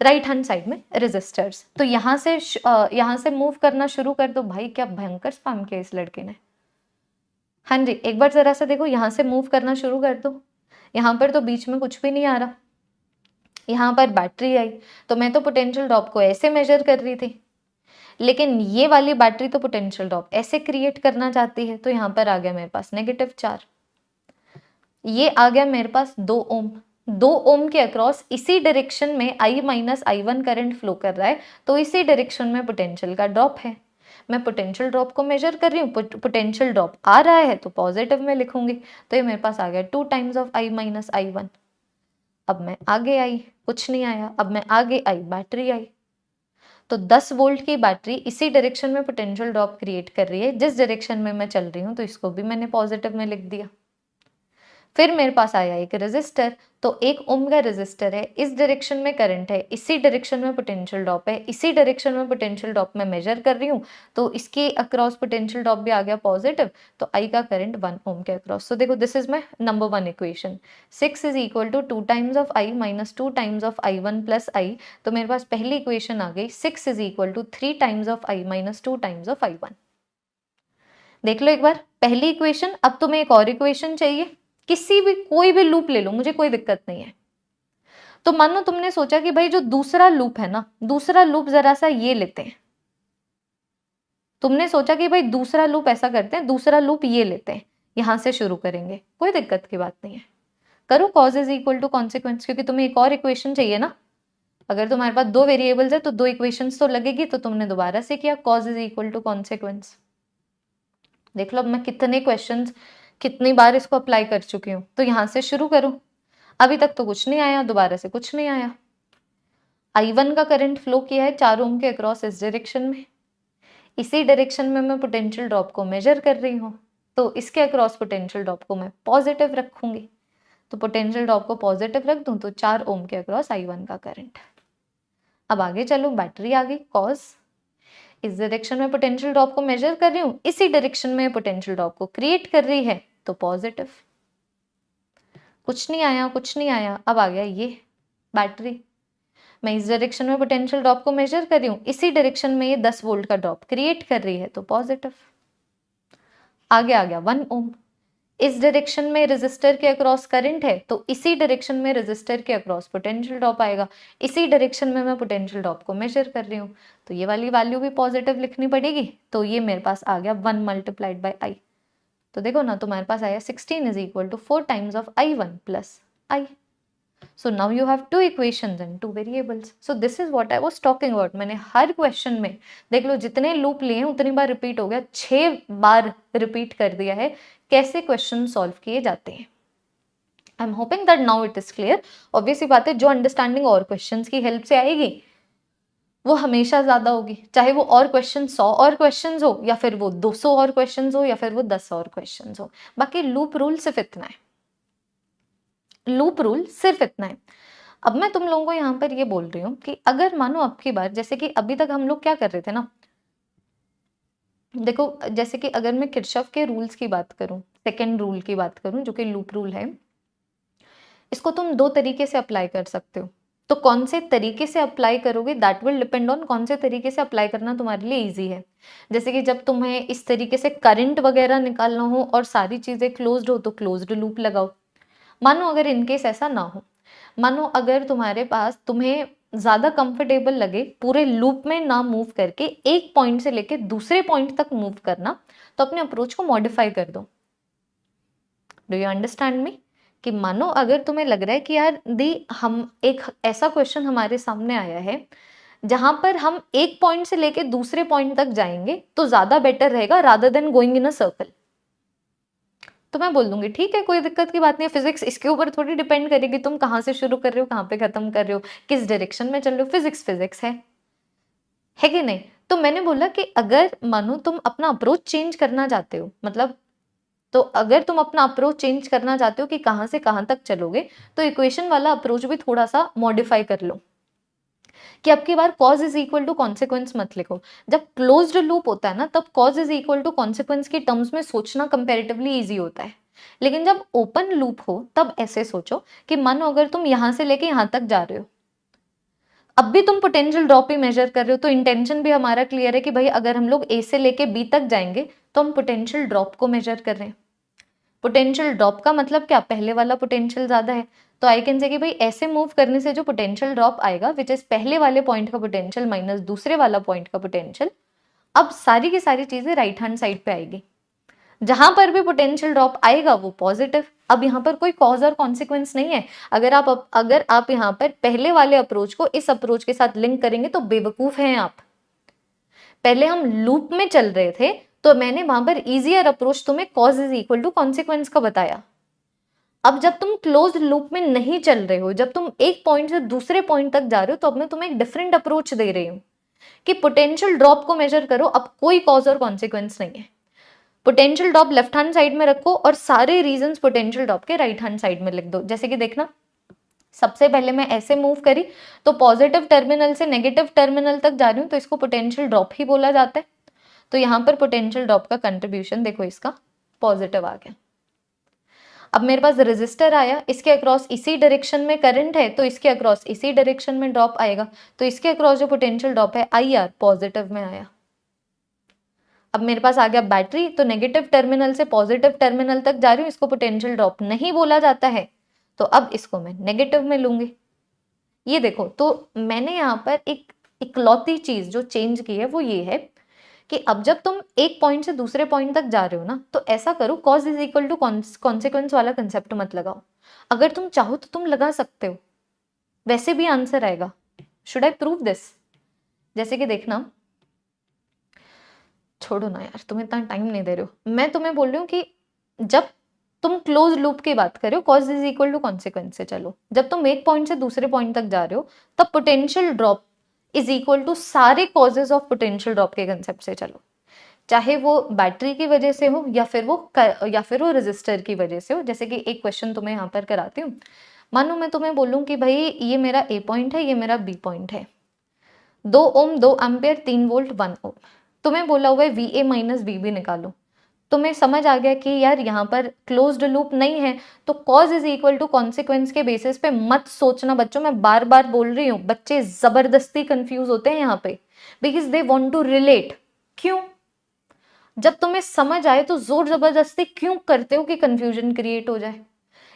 राइट हैंड साइड में रेजिस्टर्स। तो यहाँ से मूव करना शुरू कर दो। भाई क्या भयंकर स्पैम किया इस लड़के ने। हाँ जी, एक बार जरा सा देखो, यहाँ से मूव करना शुरू कर दो, यहाँ पर तो बीच में कुछ भी नहीं आ रहा, यहाँ पर बैटरी आई, तो मैं तो पोटेंशियल ड्रॉप को ऐसे मेजर कर रही थी, लेकिन ये वाली बैटरी तो पोटेंशियल ड्रॉप ऐसे क्रिएट करना चाहती है, तो यहाँ पर आ गया मेरे पास -4, ये आ गया मेरे पास 2 ओम। 2 ओम के अक्रॉस इसी डायरेक्शन में I minus I1 current flow कर रहा है, तो इसी डायरेक्शन में पोटेंशियल का ड्रॉप है। मैं पोटेंशियल ड्रॉप को मेजर कर रही हूँ, पोटेंशियल ड्रॉप आ रहा है तो पॉजिटिव में लिखूंगी, तो ये मेरे पास आ गया 2 times of I minus I1। अब मैं आगे आई, कुछ नहीं आया, अब मैं आगे आई, बैटरी आई, तो 10 वोल्ट की बैटरी इसी डायरेक्शन में पोटेंशियल ड्रॉप क्रिएट कर रही है जिस डायरेक्शन में मैं चल रही हूँ, तो इसको भी मैंने पॉजिटिव में लिख दिया। फिर मेरे पास आया एक रेजिस्टर, तो 1 ओम का रेजिस्टर है, इस डायरेक्शन में करंट है, इसी डायरेक्शन में पोटेंशियल ड्रॉप है, इसी डायरेक्शन में पोटेंशियल ड्रॉप में मेजर कर रही हूँ, तो इसके अक्रॉस पोटेंशियल ड्रॉप भी आ गया पॉजिटिव, तो I का करंट 1 ओम के अक्रॉस। तो देखो this is my number 1 equation, 6 is equal to 2 times of I minus 2 times of I1 plus I। तो मेरे पास पहली इक्वेशन आ गई 6 is equal to 3 times of I minus 2 times of I1। देख लो एक बार पहली इक्वेशन। अब तुम्हें एक और इक्वेशन चाहिए, किसी भी कोई भी लूप ले लो, मुझे कोई दिक्कत नहीं है। तो मानो तुमने सोचा कि भाई जो दूसरा लूप है ना, दूसरा लूप जरा सा ये लेते हैं, तुमने सोचा कि भाई दूसरा लूप ऐसा करते हैं, दूसरा लूप ये लेते हैं, यहां से शुरू करेंगे, कोई दिक्कत की बात नहीं है, करो cause is equal to consequence, क्योंकि तुम्हें एक और इक्वेशन चाहिए ना। अगर तुम्हारे पास दो वेरिएबल्स है तो दो इक्वेशंस तो लगेगी, तो तुमने दोबारा से किया cause is equal to consequence. देख लो अब मैं कितने क्वेश्चंस कितनी बार इसको अप्लाई कर चुकी हूँ। तो यहाँ से शुरू करूँ, अभी तक तो कुछ नहीं आया, दोबारा से कुछ नहीं आया। I1 का करंट फ्लो किया है 4 ओम के अक्रॉस इस डायरेक्शन में, इसी डायरेक्शन में मैं पोटेंशियल ड्रॉप को मेजर कर रही हूँ, तो इसके अक्रॉस पोटेंशियल ड्रॉप को मैं पॉजिटिव रखूंगी। तो पोटेंशियल ड्रॉप को पॉजिटिव रख दूं तो 4 ओम के अक्रॉस I1 का करंट। अब आगे चलो, बैटरी आ गई, कॉज इस डायरेक्शन में पोटेंशियल ड्रॉप को मेजर कर रही हूँ, इसी डायरेक्शन में पोटेंशियल ड्रॉप को क्रिएट कर रही है, तो पॉजिटिव। कुछ नहीं आया, कुछ नहीं आया। अब आ गया ये बैटरी, मैं इस डायरेक्शन में पोटेंशियल ड्रॉप को मेजर कर रही हूँ, इसी डायरेक्शन में ये 10 वोल्ट का ड्रॉप क्रिएट कर रही है, तो पॉजिटिव। आगे आ गया 1 ओम, इस डायरेक्शन में रेजिस्टर के अक्रॉस करंट है, तो इसी डायरेक्शन में रेजिस्टर के अक्रॉस पोटेंशियल ड्रॉप आएगा, इसी डायरेक्शन में मैं पोटेंशियल ड्रॉप को मेजर कर रही हूँ, तो ये वाली वैल्यू भी पॉजिटिव लिखनी पड़ेगी। तो ये मेरे पास आ गया 1 मल्टीप्लाइड बाई आई। तो देखो ना, तुम्हारे पास आया 16 is equal to 4 times of I1 plus I. So now you have two equations and two variables. So this is what I was talking about. मैंने हर क्वेश्चन में देख लो, जितने लूप लिए हैं उतनी बार रिपीट हो गया, 6 बार रिपीट कर दिया है कैसे क्वेश्चन सॉल्व किए जाते हैं। I am hoping that now it is clear. Obviously बात है, जो अंडरस्टैंडिंग और क्वेश्चन की हेल्प से आएगी वो हमेशा ज्यादा होगी, चाहे वो और क्वेश्चन 100 और क्वेश्चन हो, या फिर वो 200 और क्वेश्चन हो, या फिर वो 10 और क्वेश्चन हो। बाकी लूप रूल सिर्फ इतना है, लूप रूल सिर्फ इतना है। अब मैं तुम लोगों को यहाँ पर ये बोल रही हूँ कि अगर मानो अब की बार, जैसे कि अभी तक हम लोग क्या कर रहे थे ना, देखो जैसे कि अगर मैं किरचॉफ के रूल्स की बात करूं, सेकंड रूल की बात करूं जो कि लूप रूल है, इसको तुम 2 तरीके से अप्लाई कर सकते हो। तो कौन से तरीके से अप्लाई करोगे दैट विल डिपेंड ऑन कौन से तरीके से अप्लाई करना तुम्हारे लिए इजी है। जैसे कि जब तुम्हें इस तरीके से करंट वगैरह निकालना हो और सारी चीजें क्लोज्ड हो तो क्लोज्ड लूप लगाओ। मानो अगर इनकेस ऐसा ना हो, मानो अगर तुम्हारे पास, तुम्हें ज्यादा कंफर्टेबल लगे पूरे लूप में ना मूव करके एक पॉइंट से लेके दूसरे पॉइंट तक मूव करना, तो अपने अप्रोच को मॉडिफाई कर दो। Do you understand me? कि मानो अगर तुम्हें लग रहा है कि यार हम एक ऐसा क्वेश्चन हमारे सामने आया है जहां पर हम एक पॉइंट से लेके दूसरे पॉइंट तक जाएंगे तो ज्यादा बेटर रहेगा rather than going in a circle, तो मैं बोल दूंगी ठीक है, कोई दिक्कत की बात नहीं है। फिजिक्स इसके ऊपर थोड़ी डिपेंड करेगी तुम कहाँ से शुरू कर रहे हो, कहाँ पे खत्म कर रहे हो, किस डायरेक्शन में चल रहे हो। फिजिक्स फिजिक्स है कि नहीं? तो मैंने बोला कि अगर मानो तुम अपना अप्रोच चेंज करना चाहते हो, मतलब तो अगर तुम अपना अप्रोच चेंज करना चाहते हो कि कहाँ से कहाँ तक चलोगे, तो इक्वेशन वाला अप्रोच भी थोड़ा सा मॉडिफाई कर लो कि अब की बार cause is equal to consequence मत लिखो। जब क्लोज्ड लूप होता है ना, तब cause is equal to consequence के टर्म्स में सोचना कंपेरेटिवली इजी होता है। लेकिन जब ओपन लूप हो तब ऐसे सोचो कि मानो अगर तुम यहां से लेके यहां तक जा रहे हो, अब भी तुम पोटेंशियल ड्रॉप ही मेजर कर रहे हो, तो इंटेंशन भी हमारा क्लियर है कि भाई अगर हम लोग ए से लेके बी तक जाएंगे तो हम पोटेंशियल ड्रॉप को मेजर कर रहे हैं। पोटेंशियल ड्रॉप का मतलब क्या, पहले वाला पोटेंशियल ज्यादा है, तो आई कैन से कि भाई ऐसे मूव करने से जो पोटेंशियल ड्रॉप आएगा विच इज पहले वाले पॉइंट का पोटेंशियल माइनस दूसरे वाला पॉइंट का पोटेंशियल, अब सारी की सारी चीजें राइट हैंड साइड पे आएगी। जहां पर भी पोटेंशियल ड्रॉप आएगा वो पॉजिटिव। अब यहाँ पर कोई कॉज और कॉन्सिक्वेंस नहीं है। अगर आप यहाँ पर पहले वाले अप्रोच को इस अप्रोच के साथ लिंक करेंगे तो बेवकूफ हैं आप। पहले हम लूप में चल रहे थे तो मैंने वहां पर इजियर अप्रोच तुम्हें cause is equal to consequence का बताया। अब जब तुम क्लोज लूप में नहीं चल रहे हो, जब तुम एक पॉइंट से दूसरे पॉइंट तक जा रहे हो, तो अब मैं तुम्हें एक डिफरेंट अप्रोच दे रही हूँ कि पोटेंशियल ड्रॉप को मेजर करो। अब कोई कॉज और कॉन्सिक्वेंस नहीं है। Potential drop left hand side में रखो और सारे रीजंस पोटेंशियल ड्रॉप के राइट हैंड साइड में लिख दो। जैसे कि देखना, सबसे पहले मैं ऐसे मूव करी तो पॉजिटिव टर्मिनल से नेगेटिव टर्मिनल तक जा रही हूँ, तो इसको पोटेंशियल ड्रॉप ही बोला जाता है। तो यहाँ पर पोटेंशियल ड्रॉप का कंट्रीब्यूशन देखो, इसका पॉजिटिव आ गया। अब मेरे पास रेजिस्टर आया, इसके अक्रॉस इसी डायरेक्शन में करंट है, तो इसके अक्रॉस इसी डायरेक्शन में ड्रॉप आएगा, तो इसके अक्रॉस जो पोटेंशियल ड्रॉप है IR पॉजिटिव में आया। अब मेरे पास आ गया बैटरी, तो नेगेटिव टर्मिनल से पॉजिटिव टर्मिनल तक जा रही हूँ, इसको पोटेंशियल ड्रॉप नहीं बोला जाता है, तो अब इसको मैं नेगेटिव में लूंगी। ये देखो, तो मैंने यहाँ पर एक इकलौती चीज जो चेंज की है वो ये है कि अब जब तुम एक पॉइंट से दूसरे पॉइंट तक जा रहे हो ना, तो ऐसा करो cause is equal to consequence वाला कंसेप्ट मत लगाओ। अगर तुम चाहो तो तुम लगा सकते हो, वैसे भी आंसर आएगा। Should I prove this? जैसे कि देखना, छोड़ो ना यार, तुम इतना टाइम नहीं दे रहे हो। मैं तुम्हें बोल रही हूँ कि जब तुम क्लोज लूप की बात कर रहे हो, cause is equal to consequence से चलो। जब तुम एक पॉइंट से दूसरे पॉइंट तक जा रहे हो तब potential drop is equal to सारे कॉजेज ऑफ पोटेंशियल ड्रॉप के कंसेप्ट से चलो, चाहे वो बैटरी की वजह से हो या फिर वो रेजिस्टर की वजह से हो। जैसे कि एक क्वेश्चन तुम्हें यहाँ पर कराती हूँ। मानो मैं तुम्हें बोलूँ कि भाई ये मेरा ए पॉइंट है, ये मेरा बी पॉइंट है, 2 ओम 2 एम्पेयर 3 वोल्ट 1 ओम। तुम्हें बोला हुआ है V A minus V B निकालो। तुम्हें समझ आ गया कि यार यहाँ पर क्लोज्ड लूप नहीं है, तो cause is equal to consequence के बेसिस पे मत सोचना बच्चों। मैं बार बार बोल रही हूँ, बच्चे जबरदस्ती कंफ्यूज होते हैं यहाँ पे, because they want to relate. क्यों? जब तुम्हें समझ आए तो जोर जबरदस्ती क्यों करते हो कि कंफ्यूजन क्रिएट हो जाए?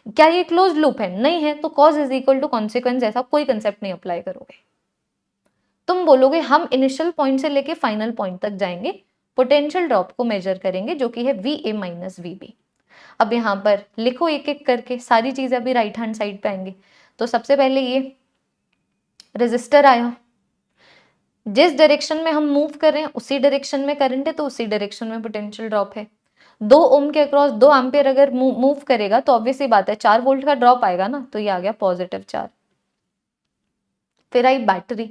क्या ये क्लोज लूप है? नहीं है, तो cause is equal to consequence ऐसा कोई कंसेप्ट नहीं अप्लाई करोगे। तुम बोलोगे हम इनिशियल पॉइंट से लेके फाइनल पॉइंट तक जाएंगे, पोटेंशियल ड्रॉप को मेजर करेंगे जो कि है V A minus V B. अब यहाँ पर लिखो एक एक करके, सारी चीजें अभी राइट हैंड साइड पे आएंगी। तो सबसे पहले ये रेजिस्टर आया, जिस डायरेक्शन में हम मूव कर रहे हैं उसी डायरेक्शन में करंट है, तो उसी डायरेक्शन में पोटेंशियल ड्रॉप है। 2 ओम के अक्रॉस 2 एम्पियर अगर मूव करेगा तो ऑब्वियसली बात है 4 वोल्ट का ड्रॉप आएगा ना, तो ये आ गया पॉजिटिव 4। फिर आई बैटरी,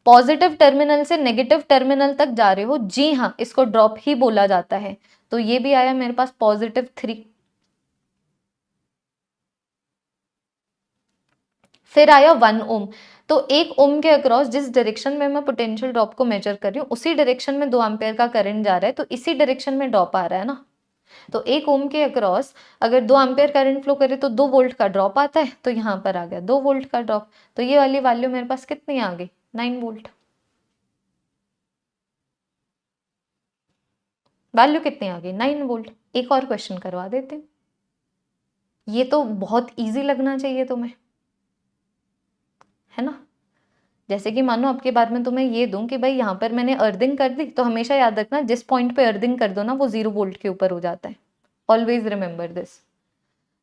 पॉजिटिव टर्मिनल से नेगेटिव टर्मिनल तक जा रहे हो, जी हाँ इसको ड्रॉप ही बोला जाता है, तो ये भी आया मेरे पास पॉजिटिव 3। फिर आया 1 ओम, तो 1 ओम के अक्रॉस जिस डायरेक्शन में मैं पोटेंशियल ड्रॉप को मेजर कर रही हूँ उसी डायरेक्शन में 2 एम्पियर का करंट जा रहा है, तो इसी डायरेक्शन में ड्रॉप आ रहा है ना। तो 1 ओम के अक्रॉस अगर 2 एम्पियर करंट फ्लो करे तो 2 वोल्ट का ड्रॉप आता है, तो यहाँ पर आ गया 2 वोल्ट का ड्रॉप। तो ये वाली वैल्यू मेरे पास कितनी आ गई? 9 वोल्ट। वैल्यू कितनी आ गई? 9 वोल्ट। एक और क्वेश्चन करवा देते हैं, ये तो बहुत इजी लगना चाहिए तुम्हें, है ना। जैसे कि मानो आपके बारे में तुम्हें ये दूं कि भाई यहाँ पर मैंने अर्थिंग कर दी, तो हमेशा याद रखना जिस पॉइंट पे अर्थिंग कर दो ना वो 0 वोल्ट के ऊपर हो जाता है। Always remember this.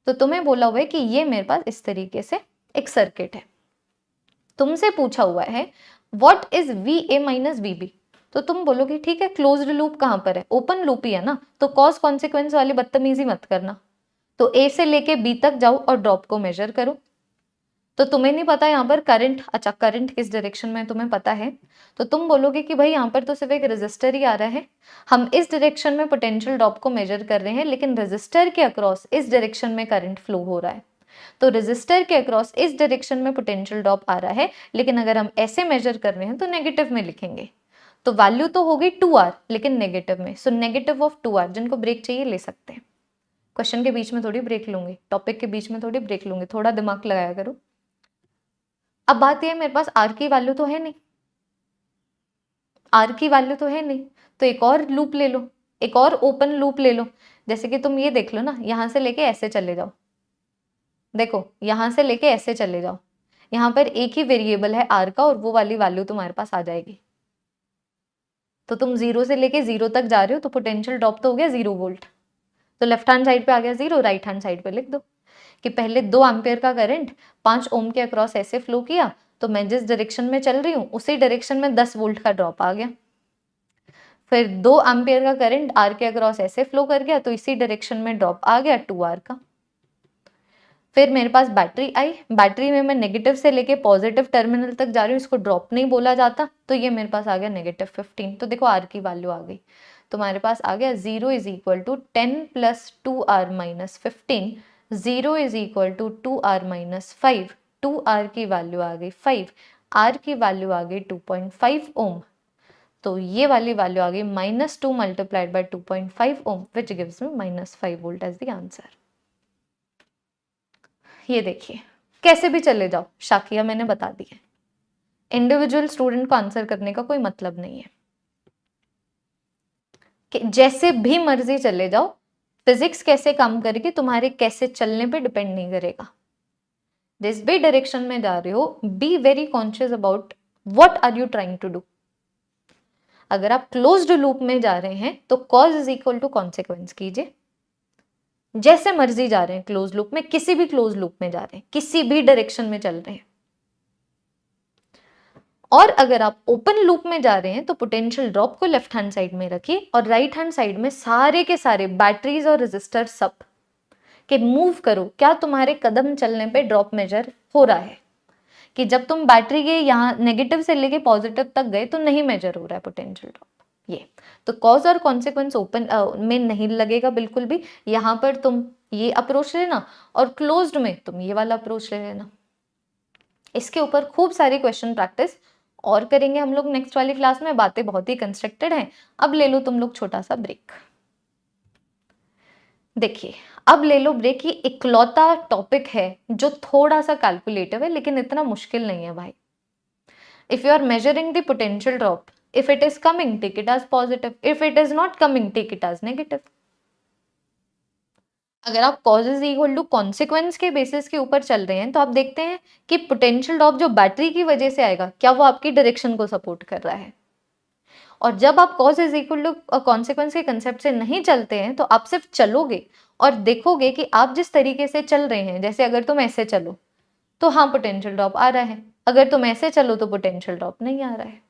तो तुम्हें बोला हुआ है कि ये मेरे पास इस तरीके से एक सर्किट है, तुमसे पूछा हुआ है what is V A minus V B. तो तुम बोलोगे ठीक है क्लोज्ड लूप कहाँ पर है? ओपन लूप ही है ना, तो कॉज कॉन्सिक्वेंस वाली बदतमीजी मत करना। तो ए से लेके बी तक जाओ और ड्रॉप को मेजर करो। तो तुम्हें नहीं पता यहाँ पर करंट, अच्छा करंट किस डायरेक्शन में तुम्हें पता है, तो तुम बोलोगे कि भाई यहाँ पर तो सिर्फ एक रेजिस्टर ही आ रहा है, हम इस डायरेक्शन में पोटेंशियल ड्रॉप को मेजर कर रहे हैं, लेकिन रेजिस्टर के अक्रॉस इस डायरेक्शन में करंट फ्लो हो रहा है। तो रेजिस्टर के अक्रॉस इस डायरेक्शन में पोटेंशियल ड्रॉप आ रहा है, लेकिन अगर हम ऐसे मेजर कर रहे हैं तो नेगेटिव में लिखेंगे। तो वैल्यू तो होगी 2R लेकिन नेगेटिव में, सो नेगेटिव ऑफ 2R। जिनको ब्रेक चाहिए ले सकते हैं, क्वेश्चन के बीच में थोड़ी ब्रेक लूंगी, टॉपिक के बीच में थोड़ी ब्रेक लूंगी, थोड़ा दिमाग लगाया करो। अब बात यह मेरे पास आर की वैल्यू तो है नहीं, आर की वैल्यू तो है नहीं, तो एक और लूप ले लो, एक और ओपन लूप ले लो। जैसे कि तुम ये देख लो ना, यहां से लेके ऐसे चले जाओ, देखो यहां से लेके ऐसे चले जाओ, यहाँ पर एक ही वेरिएबल है आर का और वो वाली वैल्यू तुम्हारे पास आ जाएगी। तो तुम 0 से लेके 0 तक जा रहे हो, तो पोटेंशियल ड्रॉप तो हो गया 0 वोल्ट। तो लेफ्ट हैंड साइड पे आ गया 0, राइट हैंड साइड पे लिख दो कि पहले 2 एम्पियर का करंट 5 ओम के अक्रॉस ऐसे फ्लो किया, तो मैं जिस डायरेक्शन में चल रही हूँ उसी डायरेक्शन में 10 वोल्ट का ड्रॉप आ गया। फिर 2 एम्पियर का करंट आर के अक्रॉस ऐसे फ्लो कर गया, तो इसी डायरेक्शन में ड्रॉप आ गया 2R का। फिर मेरे पास बैटरी आई, बैटरी में मैं नेगेटिव से लेके पॉजिटिव टर्मिनल तक जा रही हूँ, इसको ड्रॉप नहीं बोला जाता, तो ये मेरे पास आ गया -15। तो देखो आर की वैल्यू आ गई, तुम्हारे पास आ गया 0 is equal to 10 plus 2R minus 15, 0 is equal to 2R minus 5, 2R की वैल्यू आ गई 5, R की वैल्यू आ गई 2.5 ओम। तो ये वाली वैल्यू आ गई -2 multiplied by 2.5 ohm which gives me -5 volt as the answer. ये देखिए, कैसे भी चले जाओ, शाखिया मैंने बता दी है, इंडिविजुअल स्टूडेंट को आंसर करने का कोई मतलब नहीं है, कि जैसे भी मर्जी चले जाओ, फिजिक्स कैसे काम करेगी तुम्हारे कैसे चलने पे डिपेंड नहीं करेगा। जिस भी डायरेक्शन में जा रहे हो, be very conscious about what are you trying to do. अगर आप क्लोज्ड लूप में जा रहे हैं तो cause is equal to consequence कीजिए, जैसे मर्जी जा रहे हैं क्लोज लूप में, किसी भी क्लोज लूप में जा रहे हैं, किसी भी डायरेक्शन में चल रहे हैं। और अगर आप ओपन लूप में जा रहे हैं तो पोटेंशियल ड्रॉप को लेफ्ट हैंड साइड में रखिए और राइट हैंड साइड में सारे के सारे बैटरीज और रेजिस्टर सब कि मूव करो, क्या तुम्हारे कदम चलने पे ड्रॉप मेजर हो रहा है, कि जब तुम बैटरी के यहाँ नेगेटिव से लेके पॉजिटिव तक गए तो नहीं मेजर हो रहा है पोटेंशियल ड्रॉप। ये तो कॉज और कॉन्सिक्वेंस ओपन में नहीं लगेगा बिल्कुल भी, यहाँ पर तुम ये अप्रोच लेना और क्लोज्ड में तुम ये वाला अप्रोच ले लेना। इसके ऊपर खूब सारी क्वेश्चन प्रैक्टिस और करेंगे हम लोग नेक्स्ट वाली क्लास में, बातें बहुत ही कंस्ट्रक्टेड हैं। अब ले लो तुम लोग छोटा सा ब्रेक। देखिए अब ले लो ब्रेक, ये इकलौता टॉपिक है जो थोड़ा सा कैलकुलेटिव है लेकिन इतना मुश्किल नहीं है भाई। If you are measuring the potential drop, if it is coming take it as positive, if it is not coming take it as negative। अगर आप कॉजेज इक्वल टू कॉन्सिक्वेंस के बेसिस के ऊपर चल रहे हैं तो आप देखते हैं कि पोटेंशियल ड्रॉप जो बैटरी की वजह से आएगा क्या वो आपकी डायरेक्शन को सपोर्ट कर रहा है। और जब आप cause is equal to consequence के कंसेप्ट से नहीं चलते हैं तो आप सिर्फ चलोगे और देखोगे कि आप जिस तरीके से चल रहे हैं, जैसे अगर तुम ऐसे चलो तो हाँ पोटेंशियल ड्रॉप आ रहा है, अगर तुम ऐसे चलो तो पोटेंशियल ड्रॉप नहीं आ रहा है।